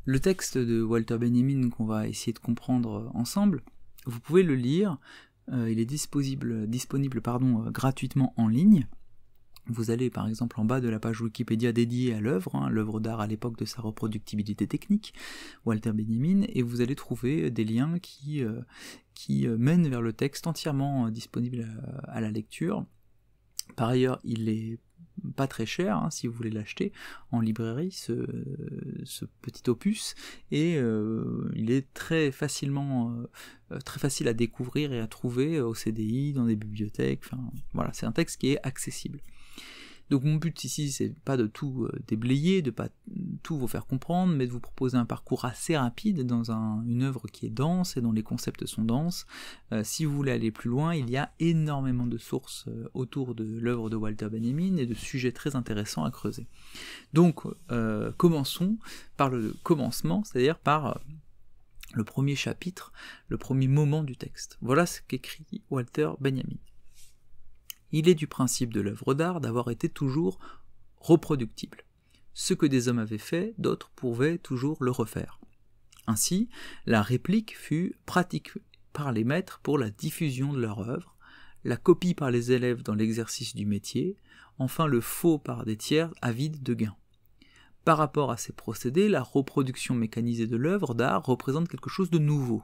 Le texte de Walter Benjamin qu'on va essayer de comprendre ensemble, vous pouvez le lire, il est disponible gratuitement en ligne. Vous allez par exemple en bas de la page Wikipédia dédiée à l'œuvre, l'œuvre d'art à l'époque de sa reproductibilité technique, Walter Benjamin, et vous allez trouver des liens qui mènent vers le texte entièrement disponible à la lecture. Par ailleurs, il est pas très cher, si vous voulez l'acheter en librairie, ce petit opus, et il est très facile à découvrir et à trouver au CDI, dans des bibliothèques, enfin voilà, c'est un texte qui est accessible. Donc mon but ici, c'est pas de tout déblayer, de pas tout vous faire comprendre, mais de vous proposer un parcours assez rapide dans une œuvre qui est dense et dont les concepts sont denses. Si vous voulez aller plus loin, il y a énormément de sources autour de l'œuvre de Walter Benjamin et de sujets très intéressants à creuser. Donc commençons par le commencement, c'est-à-dire par le premier chapitre, le premier moment du texte. Voilà ce qu'écrit Walter Benjamin. Il est du principe de l'œuvre d'art d'avoir été toujours reproductible. Ce que des hommes avaient fait, d'autres pouvaient toujours le refaire. Ainsi, la réplique fut pratiquée par les maîtres pour la diffusion de leur œuvre, la copie par les élèves dans l'exercice du métier, enfin le faux par des tiers avides de gains. Par rapport à ces procédés, la reproduction mécanisée de l'œuvre d'art représente quelque chose de nouveau,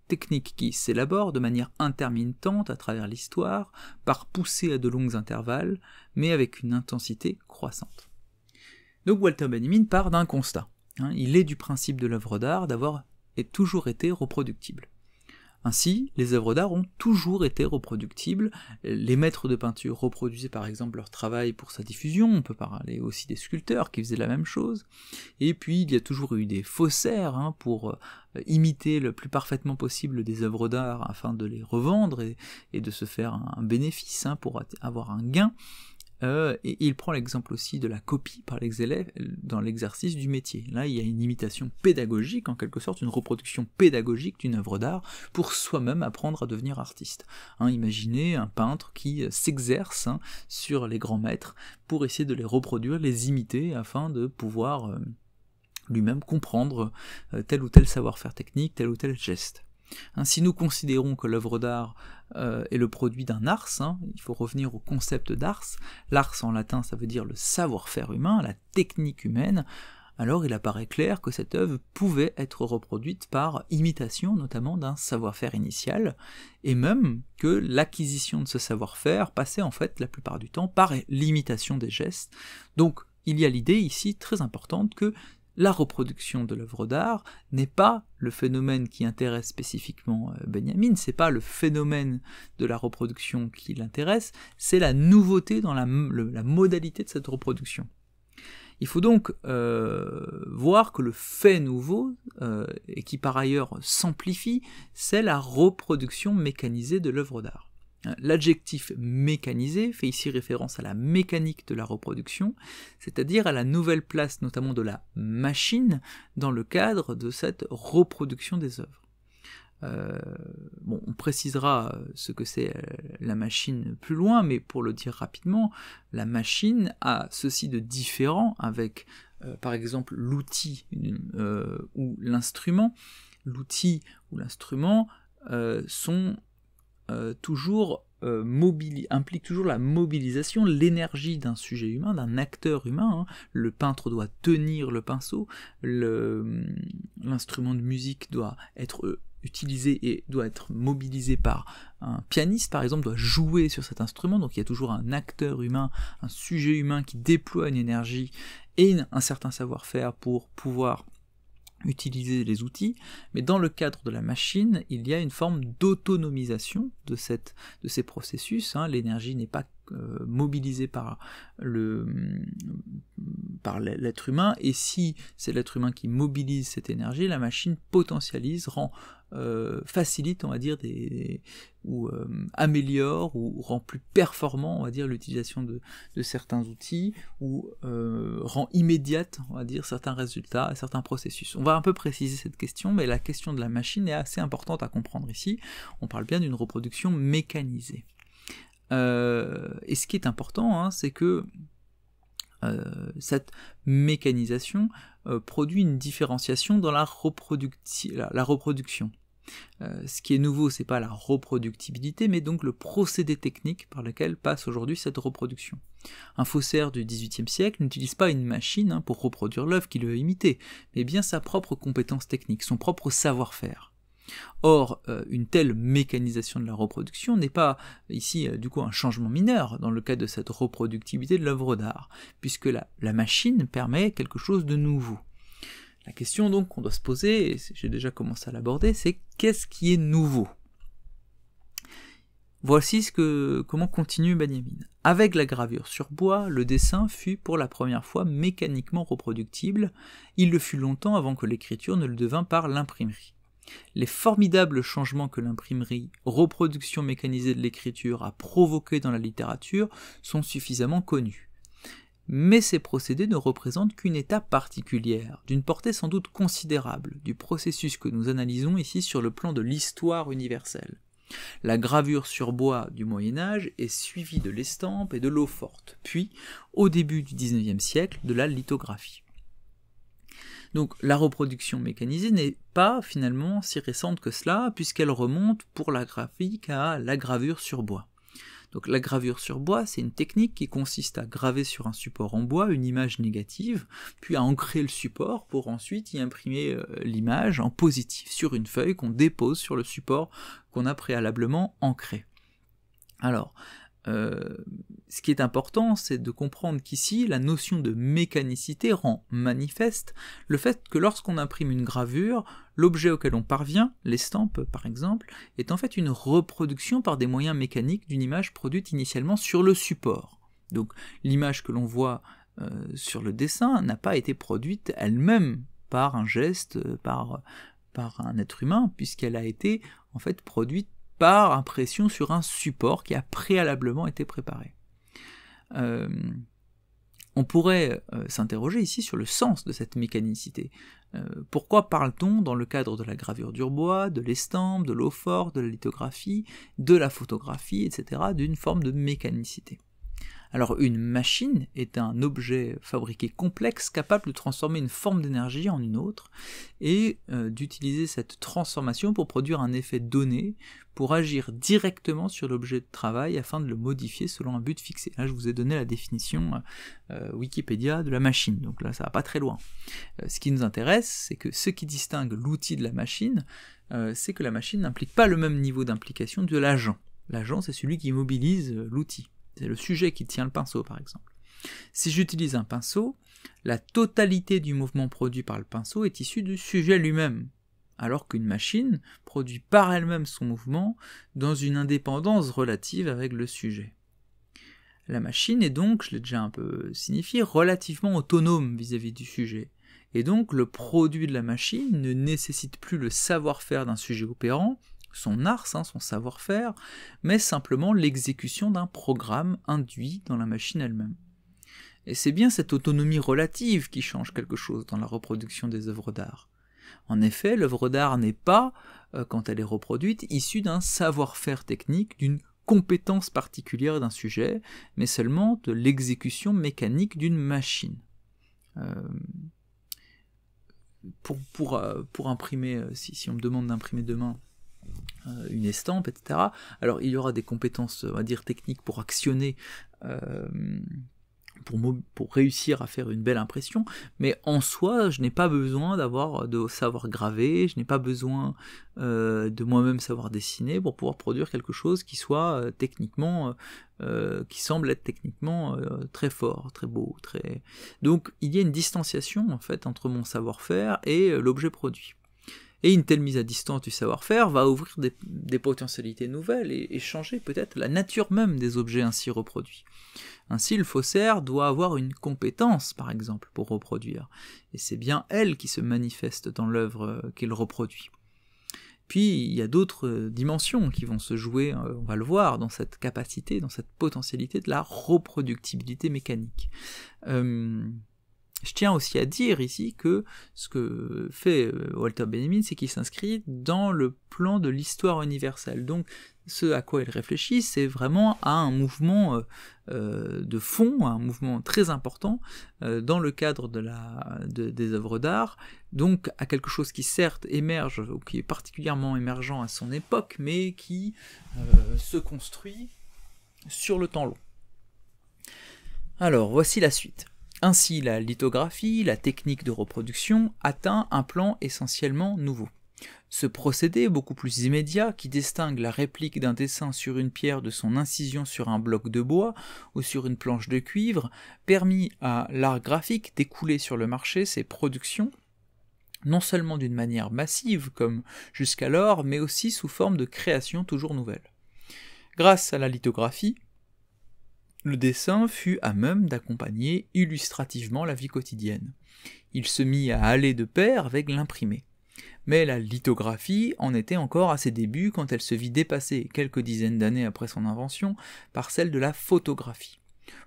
technique qui s'élabore de manière intermittente à travers l'histoire, par poussées à de longs intervalles, mais avec une intensité croissante. Donc Walter Benjamin part d'un constat. Il est du principe de l'œuvre d'art d'avoir toujours été reproductible. Ainsi, les œuvres d'art ont toujours été reproductibles. Les maîtres de peinture reproduisaient par exemple leur travail pour sa diffusion, on peut parler aussi des sculpteurs qui faisaient la même chose, et puis il y a toujours eu des faussaires pour imiter le plus parfaitement possible des œuvres d'art afin de les revendre et de se faire un bénéfice pour avoir un gain. Et il prend l'exemple aussi de la copie par les élèves dans l'exercice du métier. Là, il y a une imitation pédagogique, en quelque sorte, une reproduction pédagogique d'une œuvre d'art pour soi-même apprendre à devenir artiste. Imaginez un peintre qui s'exerce sur les grands maîtres pour essayer de les reproduire, les imiter, afin de pouvoir lui-même comprendre tel ou tel savoir-faire technique, tel ou tel geste. Si nous considérons que l'œuvre d'art est le produit d'un ars, il faut revenir au concept d'ars. L'ars en latin, ça veut dire le savoir-faire humain, la technique humaine. Alors il apparaît clair que cette œuvre pouvait être reproduite par imitation, notamment d'un savoir-faire initial, et même que l'acquisition de ce savoir-faire passait en fait la plupart du temps par l'imitation des gestes. Donc il y a l'idée ici très importante que la reproduction de l'œuvre d'art n'est pas le phénomène qui intéresse spécifiquement Benjamin, c'est pas le phénomène de la reproduction qui l'intéresse, c'est la nouveauté dans la modalité de cette reproduction. Il faut donc voir que le fait nouveau, et qui par ailleurs s'amplifie, c'est la reproduction mécanisée de l'œuvre d'art. L'adjectif mécanisé fait ici référence à la mécanique de la reproduction, c'est-à-dire à la nouvelle place notamment de la machine dans le cadre de cette reproduction des œuvres. On précisera ce que c'est la machine plus loin, mais pour le dire rapidement, la machine a ceci de différent avec par exemple l'outil ou l'instrument. L'outil ou l'instrument implique toujours la mobilisation, l'énergie d'un sujet humain, d'un acteur humain. Le peintre doit tenir le pinceau, l'instrument de musique doit être utilisé et doit être mobilisé par un pianiste, par exemple, doit jouer sur cet instrument, donc il y a toujours un acteur humain, un sujet humain qui déploie une énergie et un certain savoir-faire pour pouvoir utiliser les outils, mais dans le cadre de la machine, il y a une forme d'autonomisation de ces processus. L'énergie n'est pas mobilisée par l'être humain, et si c'est l'être humain qui mobilise cette énergie, la machine potentialise, facilite, on va dire, ou améliore ou rend plus performant, on va dire, l'utilisation de certains outils, ou rend immédiate, on va dire, certains résultats, certains processus. On va un peu préciser cette question, mais la question de la machine est assez importante à comprendre ici. On parle bien d'une reproduction mécanisée. Et ce qui est important, c'est que cette mécanisation produit une différenciation dans la reproduction. Ce qui est nouveau, c'est pas la reproductibilité, mais donc le procédé technique par lequel passe aujourd'hui cette reproduction. Un faussaire du XVIIIe siècle n'utilise pas une machine pour reproduire l'œuvre qu'il veut imiter, mais bien sa propre compétence technique, son propre savoir-faire. Or, une telle mécanisation de la reproduction n'est pas ici du coup un changement mineur dans le cadre de cette reproductibilité de l'œuvre d'art, puisque la machine permet quelque chose de nouveau. La question donc qu'on doit se poser, et j'ai déjà commencé à l'aborder, c'est qu'est-ce qui est nouveau? Voici comment continue Benjamin. Avec la gravure sur bois, le dessin fut pour la première fois mécaniquement reproductible. Il le fut longtemps avant que l'écriture ne le devint par l'imprimerie. Les formidables changements que l'imprimerie, reproduction mécanisée de l'écriture, a provoqués dans la littérature sont suffisamment connus. Mais ces procédés ne représentent qu'une étape particulière, d'une portée sans doute considérable, du processus que nous analysons ici sur le plan de l'histoire universelle. La gravure sur bois du Moyen-Âge est suivie de l'estampe et de l'eau-forte, puis, au début du XIXe siècle, de la lithographie. Donc la reproduction mécanisée n'est pas finalement si récente que cela, puisqu'elle remonte pour la graphique à la gravure sur bois. Donc la gravure sur bois, c'est une technique qui consiste à graver sur un support en bois une image négative, puis à ancrer le support pour ensuite y imprimer l'image en positif sur une feuille qu'on dépose sur le support qu'on a préalablement ancré. Alors, ce qui est important, c'est de comprendre qu'ici, la notion de mécanicité rend manifeste le fait que lorsqu'on imprime une gravure, l'objet auquel on parvient, l'estampe par exemple, est en fait une reproduction par des moyens mécaniques d'une image produite initialement sur le support. Donc l'image que l'on voit sur le dessin n'a pas été produite elle-même par un geste, par un être humain, puisqu'elle a été en fait produite par impression sur un support qui a préalablement été préparé. On pourrait s'interroger ici sur le sens de cette mécanicité. Pourquoi parle-t-on dans le cadre de la gravure du bois, de l'estampe, de l'eau-forte, de la lithographie, de la photographie, etc., d'une forme de mécanicité? Alors une machine est un objet fabriqué complexe capable de transformer une forme d'énergie en une autre et d'utiliser cette transformation pour produire un effet donné, pour agir directement sur l'objet de travail afin de le modifier selon un but fixé. Là je vous ai donné la définition Wikipédia de la machine, donc là ça va pas très loin. Ce qui nous intéresse, c'est que ce qui distingue l'outil de la machine, c'est que la machine n'implique pas le même niveau d'implication de l'agent. L'agent c'est celui qui mobilise l'outil. C'est le sujet qui tient le pinceau, par exemple. Si j'utilise un pinceau, la totalité du mouvement produit par le pinceau est issue du sujet lui-même, alors qu'une machine produit par elle-même son mouvement dans une indépendance relative avec le sujet. La machine est donc, je l'ai déjà un peu signifié, relativement autonome vis-à-vis du sujet. Et donc le produit de la machine ne nécessite plus le savoir-faire d'un sujet opérant, son art, son savoir-faire, mais simplement l'exécution d'un programme induit dans la machine elle-même. Et c'est bien cette autonomie relative qui change quelque chose dans la reproduction des œuvres d'art. En effet, l'œuvre d'art n'est pas, quand elle est reproduite, issue d'un savoir-faire technique, d'une compétence particulière d'un sujet, mais seulement de l'exécution mécanique d'une machine. Pour imprimer, si on me demande d'imprimer demain une estampe, etc. Alors il y aura des compétences, on va dire, techniques pour actionner, pour réussir à faire une belle impression, mais en soi, je n'ai pas besoin de savoir graver, je n'ai pas besoin de moi-même savoir dessiner pour pouvoir produire quelque chose qui soit techniquement, qui semble être techniquement très fort, très beau, très... Donc il y a une distanciation en fait entre mon savoir-faire et l'objet produit. Et une telle mise à distance du savoir-faire va ouvrir des potentialités nouvelles et changer peut-être la nature même des objets ainsi reproduits. Ainsi, le faussaire doit avoir une compétence, par exemple, pour reproduire, et c'est bien elle qui se manifeste dans l'œuvre qu'il reproduit. Puis, il y a d'autres dimensions qui vont se jouer, on va le voir, dans cette capacité, dans cette potentialité de la reproductibilité mécanique. Je tiens aussi à dire ici que ce que fait Walter Benjamin, c'est qu'il s'inscrit dans le plan de l'histoire universelle. Donc ce à quoi il réfléchit, c'est vraiment à un mouvement de fond, un mouvement très important dans le cadre des œuvres d'art, donc à quelque chose qui certes émerge, ou qui est particulièrement émergent à son époque, mais qui se construit sur le temps long. Alors, voici la suite. Ainsi, la lithographie, la technique de reproduction, atteint un plan essentiellement nouveau. Ce procédé, beaucoup plus immédiat, qui distingue la réplique d'un dessin sur une pierre de son incision sur un bloc de bois ou sur une planche de cuivre, permit à l'art graphique d'écouler sur le marché ses productions, non seulement d'une manière massive comme jusqu'alors, mais aussi sous forme de créations toujours nouvelles. Grâce à la lithographie, le dessin fut à même d'accompagner illustrativement la vie quotidienne. Il se mit à aller de pair avec l'imprimé. Mais la lithographie en était encore à ses débuts quand elle se vit dépassée, quelques dizaines d'années après son invention, par celle de la photographie.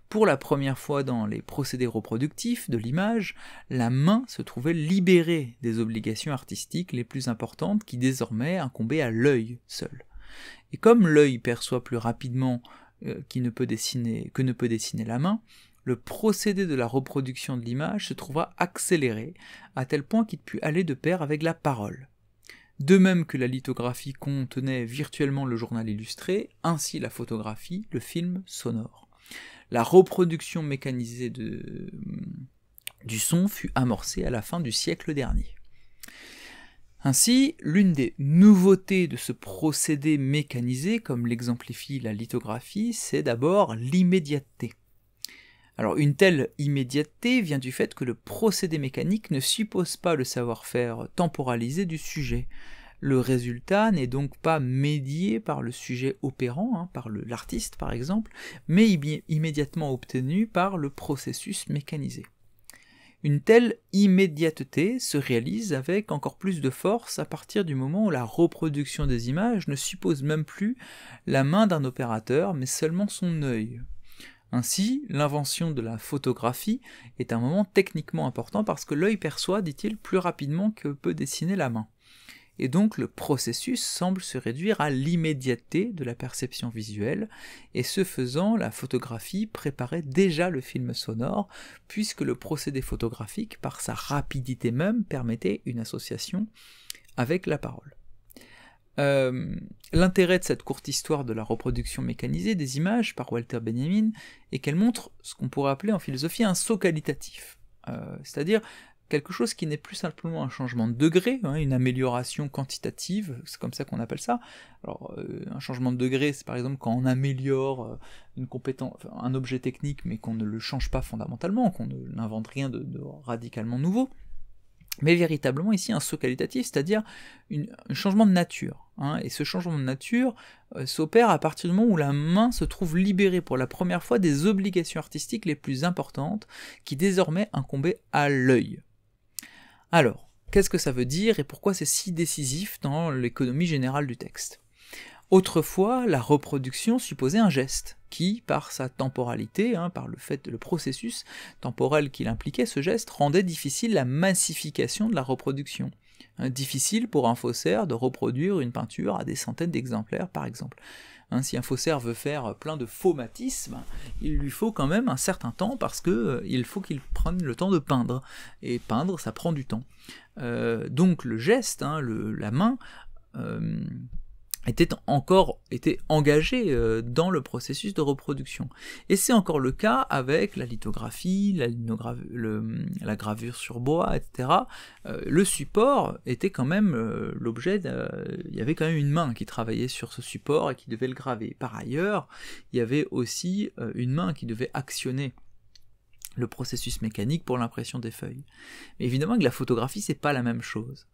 Pour la première fois dans les procédés reproductifs de l'image, la main se trouvait libérée des obligations artistiques les plus importantes qui désormais incombaient à l'œil seul. Et comme l'œil perçoit plus rapidement que ne peut dessiner la main, le procédé de la reproduction de l'image se trouva accéléré, à tel point qu'il put aller de pair avec la parole. De même que la lithographie contenait virtuellement le journal illustré, ainsi la photographie, le film sonore. La reproduction mécanisée du son fut amorcée à la fin du siècle dernier. Ainsi, l'une des nouveautés de ce procédé mécanisé, comme l'exemplifie la lithographie, c'est d'abord l'immédiateté. Alors une telle immédiateté vient du fait que le procédé mécanique ne suppose pas le savoir-faire temporalisé du sujet. Le résultat n'est donc pas médié par le sujet opérant, par l'artiste par exemple, mais immédiatement obtenu par le processus mécanisé. Une telle immédiateté se réalise avec encore plus de force à partir du moment où la reproduction des images ne suppose même plus la main d'un opérateur, mais seulement son œil. Ainsi, l'invention de la photographie est un moment techniquement important parce que l'œil perçoit, dit-il, plus rapidement que peut dessiner la main. Et donc le processus semble se réduire à l'immédiateté de la perception visuelle, et ce faisant, la photographie préparait déjà le film sonore, puisque le procédé photographique, par sa rapidité même, permettait une association avec la parole. L'intérêt de cette courte histoire de la reproduction mécanisée des images par Walter Benjamin est qu'elle montre ce qu'on pourrait appeler en philosophie un saut qualitatif, c'est-à-dire quelque chose qui n'est plus simplement un changement de degré, une amélioration quantitative, c'est comme ça qu'on appelle ça. Alors, un changement de degré, c'est par exemple quand on améliore une compétence, un objet technique, mais qu'on ne le change pas fondamentalement, qu'on n'invente rien de radicalement nouveau. Mais véritablement ici un saut qualitatif, c'est-à-dire un changement de nature. Et ce changement de nature s'opère à partir du moment où la main se trouve libérée pour la première fois des obligations artistiques les plus importantes qui désormais incombaient à l'œil. Alors, qu'est-ce que ça veut dire et pourquoi c'est si décisif dans l'économie générale du texte ? Autrefois, la reproduction supposait un geste, qui, par sa temporalité, par le processus temporel qu'il impliquait, ce geste rendait difficile la massification de la reproduction. Difficile pour un faussaire de reproduire une peinture à des centaines d'exemplaires, par exemple. Si un faussaire veut faire plein de faux Matisse, il lui faut quand même un certain temps parce qu'il faut qu'il prenne le temps de peindre. Et peindre, ça prend du temps. Donc le geste, la main, était engagé dans le processus de reproduction. Et c'est encore le cas avec la lithographie, la gravure sur bois, etc. Le support était quand même l'objet, il y avait quand même une main qui travaillait sur ce support et qui devait le graver. Par ailleurs, il y avait aussi une main qui devait actionner le processus mécanique pour l'impression des feuilles. Mais évidemment que la photographie, c'est pas la même chose.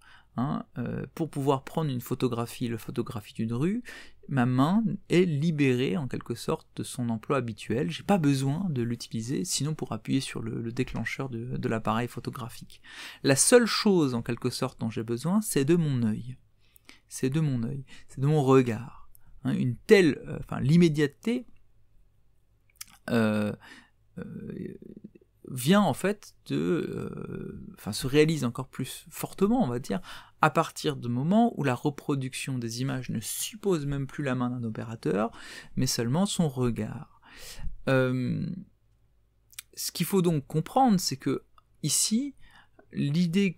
Pour pouvoir prendre la photographie d'une rue, ma main est libérée en quelque sorte de son emploi habituel, j'ai pas besoin de l'utiliser sinon pour appuyer sur le déclencheur de l'appareil photographique. La seule chose en quelque sorte dont j'ai besoin, c'est de mon œil. C'est de mon regard. Une telle, l'immédiateté vient en fait se réalise encore plus fortement, on va dire, à partir du moment où la reproduction des images ne suppose même plus la main d'un opérateur, mais seulement son regard. Ce qu'il faut donc comprendre, c'est que ici, l'idée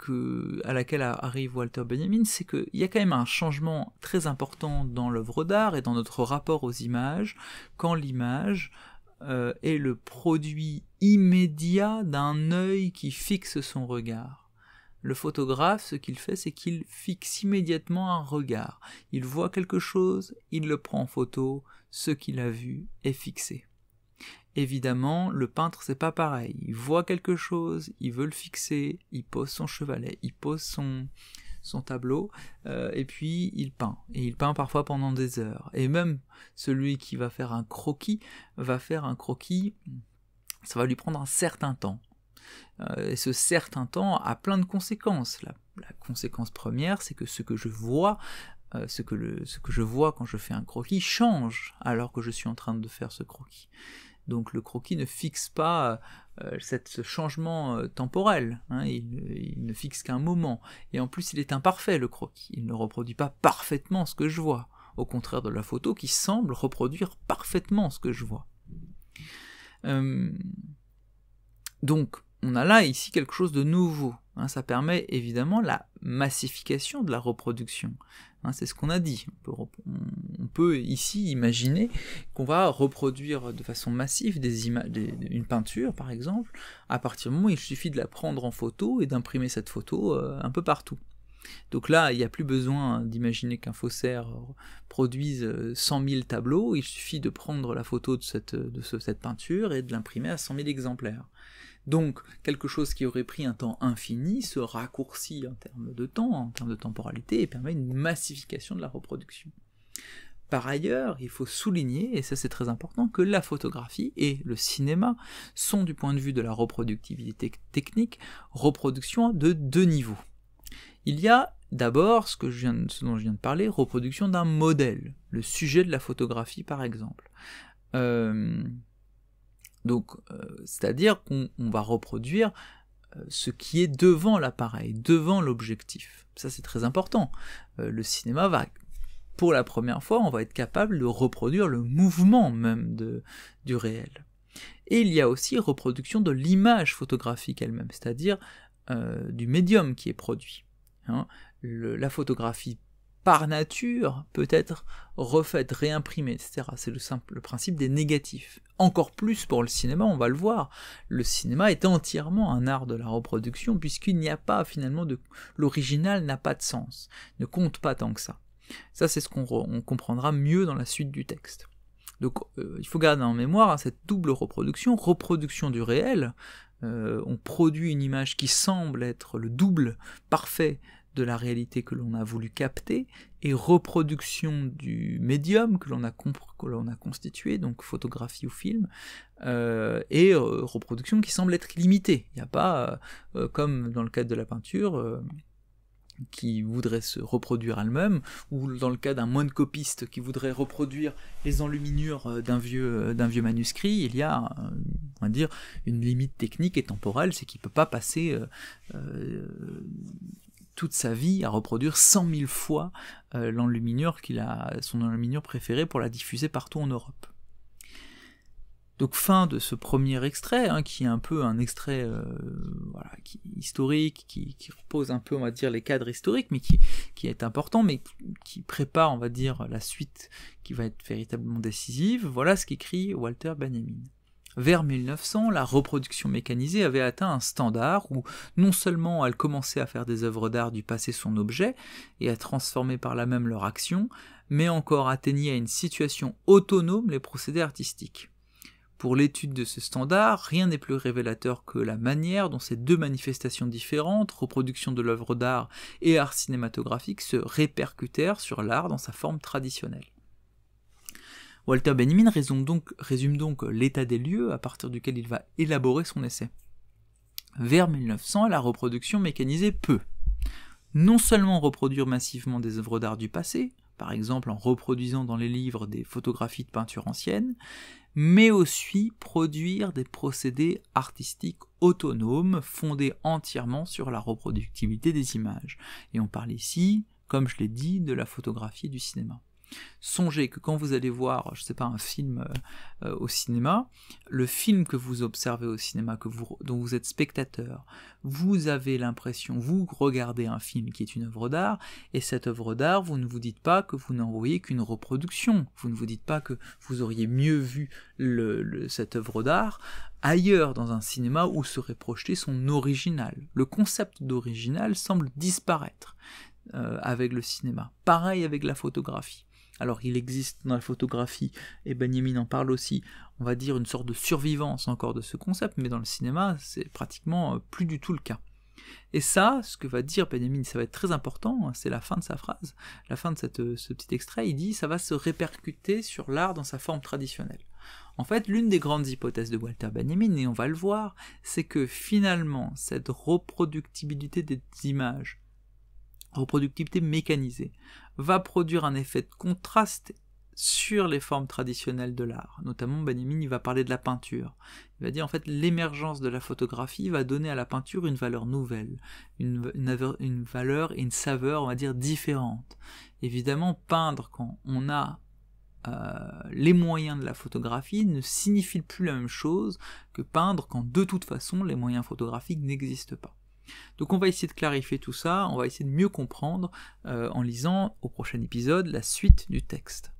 à laquelle arrive Walter Benjamin, c'est qu'il y a quand même un changement très important dans l'œuvre d'art et dans notre rapport aux images, quand l'image est le produit immédiat d'un œil qui fixe son regard. Le photographe, ce qu'il fait, c'est qu'il fixe immédiatement un regard. Il voit quelque chose, il le prend en photo, ce qu'il a vu est fixé. Évidemment, le peintre, c'est pas pareil. Il voit quelque chose, il veut le fixer, il pose son chevalet, il pose son tableau, et puis il peint. Et il peint parfois pendant des heures. Et même celui qui va faire un croquis, ça va lui prendre un certain temps. Et ce certain temps a plein de conséquences. La conséquence première, c'est que ce que je vois, ce que je vois quand je fais un croquis change alors que je suis en train de faire ce croquis. Donc le croquis ne fixe pas ce changement temporel, hein, il ne fixe qu'un moment. Et en plus il est imparfait le croquis, il ne reproduit pas parfaitement ce que je vois, au contraire de la photo qui semble reproduire parfaitement ce que je vois. Donc on a là ici quelque chose de nouveau, hein, ça permet évidemment la massification de la reproduction. Hein, c'est ce qu'on a dit. On peut ici imaginer qu'on va reproduire de façon massive une peinture, par exemple, à partir du moment où il suffit de la prendre en photo et d'imprimer cette photo un peu partout. Donc là, il n'y a plus besoin d'imaginer qu'un faussaire produise 100 000 tableaux, il suffit de prendre la photo de cette peinture et de l'imprimer à 100 000 exemplaires. Donc, quelque chose qui aurait pris un temps infini se raccourcit en termes de temps, en termes de temporalité, et permet une massification de la reproduction. Par ailleurs, il faut souligner, et ça c'est très important, que la photographie et le cinéma sont, du point de vue de la reproductivité technique, reproduction de deux niveaux. Il y a d'abord, ce dont je viens de parler, reproduction d'un modèle, le sujet de la photographie par exemple. C'est-à-dire qu'on va reproduire ce qui est devant l'appareil, devant l'objectif. Ça c'est très important. Le cinéma pour la première fois, on va être capable de reproduire le mouvement même du réel. Et il y a aussi reproduction de l'image photographique elle-même, c'est-à-dire du médium qui est produit. Hein. La photographie par nature peut être refaite, réimprimée, etc. C'est le principe des négatifs. Encore plus pour le cinéma, on va le voir. Le cinéma est entièrement un art de la reproduction, puisqu'il n'y a pas finalement l'original n'a pas de sens, ne compte pas tant que ça. Ça, c'est ce qu'on comprendra mieux dans la suite du texte. Donc, il faut garder en mémoire cette double reproduction du réel. On produit une image qui semble être le double parfait de la réalité que l'on a voulu capter, et reproduction du médium que l'on a constitué, donc photographie ou film, et reproduction qui semble être limitée. Il n'y a pas, comme dans le cadre de la peinture, qui voudrait se reproduire elle-même, ou dans le cas d'un moine-copiste qui voudrait reproduire les enluminures d'un vieux manuscrit, il y a, on va dire, une limite technique et temporelle, c'est qu'il ne peut pas passer toute sa vie à reproduire 100 000 fois l'enluminure son enluminure préférée pour la diffuser partout en Europe. Donc fin de ce premier extrait, hein, qui est un peu un extrait historique, qui repose un peu, on va dire, les cadres historiques, mais qui est important, mais qui prépare, on va dire, la suite qui va être véritablement décisive. Voilà ce qu'écrit Walter Benjamin. Vers 1900, la reproduction mécanisée avait atteint un standard où non seulement elle commençait à faire des œuvres d'art du passé son objet, et à transformer par là même leur action, mais encore atteignait à une situation autonome les procédés artistiques. Pour l'étude de ce standard, rien n'est plus révélateur que la manière dont ces deux manifestations différentes, reproduction de l'œuvre d'art et art cinématographique, se répercutèrent sur l'art dans sa forme traditionnelle. Walter Benjamin résume donc l'état des lieux à partir duquel il va élaborer son essai. Vers 1900, la reproduction mécanisée peut non seulement reproduire massivement des œuvres d'art du passé, par exemple en reproduisant dans les livres des photographies de peinture anciennes, mais aussi produire des procédés artistiques autonomes fondés entièrement sur la reproductibilité des images. Et on parle ici, comme je l'ai dit, de la photographie et du cinéma. Songez que quand vous allez voir, je sais pas, un film au cinéma, le film que vous observez au cinéma, dont vous êtes spectateur, vous avez l'impression, vous regardez un film qui est une œuvre d'art, et cette œuvre d'art, vous ne vous dites pas que vous n'en voyez qu'une reproduction, vous ne vous dites pas que vous auriez mieux vu cette œuvre d'art ailleurs dans un cinéma où serait projeté son original. Le concept d'original semble disparaître avec le cinéma. Pareil avec la photographie. Alors il existe dans la photographie, et Benjamin en parle aussi, on va dire une sorte de survivance encore de ce concept, mais dans le cinéma, c'est pratiquement plus du tout le cas. Et ça, ce que va dire Benjamin, ça va être très important, c'est la fin de sa phrase, la fin de ce petit extrait, il dit « ça va se répercuter sur l'art dans sa forme traditionnelle ». En fait, l'une des grandes hypothèses de Walter Benjamin, et on va le voir, c'est que finalement, cette reproductibilité des images, reproductibilité mécanisée, va produire un effet de contraste sur les formes traditionnelles de l'art. Notamment, Benjamin, il va parler de la peinture. Il va dire, en fait, l'émergence de la photographie va donner à la peinture une valeur nouvelle, une valeur et une saveur, on va dire, différentes. Évidemment, peindre quand on a les moyens de la photographie ne signifie plus la même chose que peindre quand, de toute façon, les moyens photographiques n'existent pas. Donc on va essayer de clarifier tout ça, on va essayer de mieux comprendre en lisant au prochain épisode la suite du texte.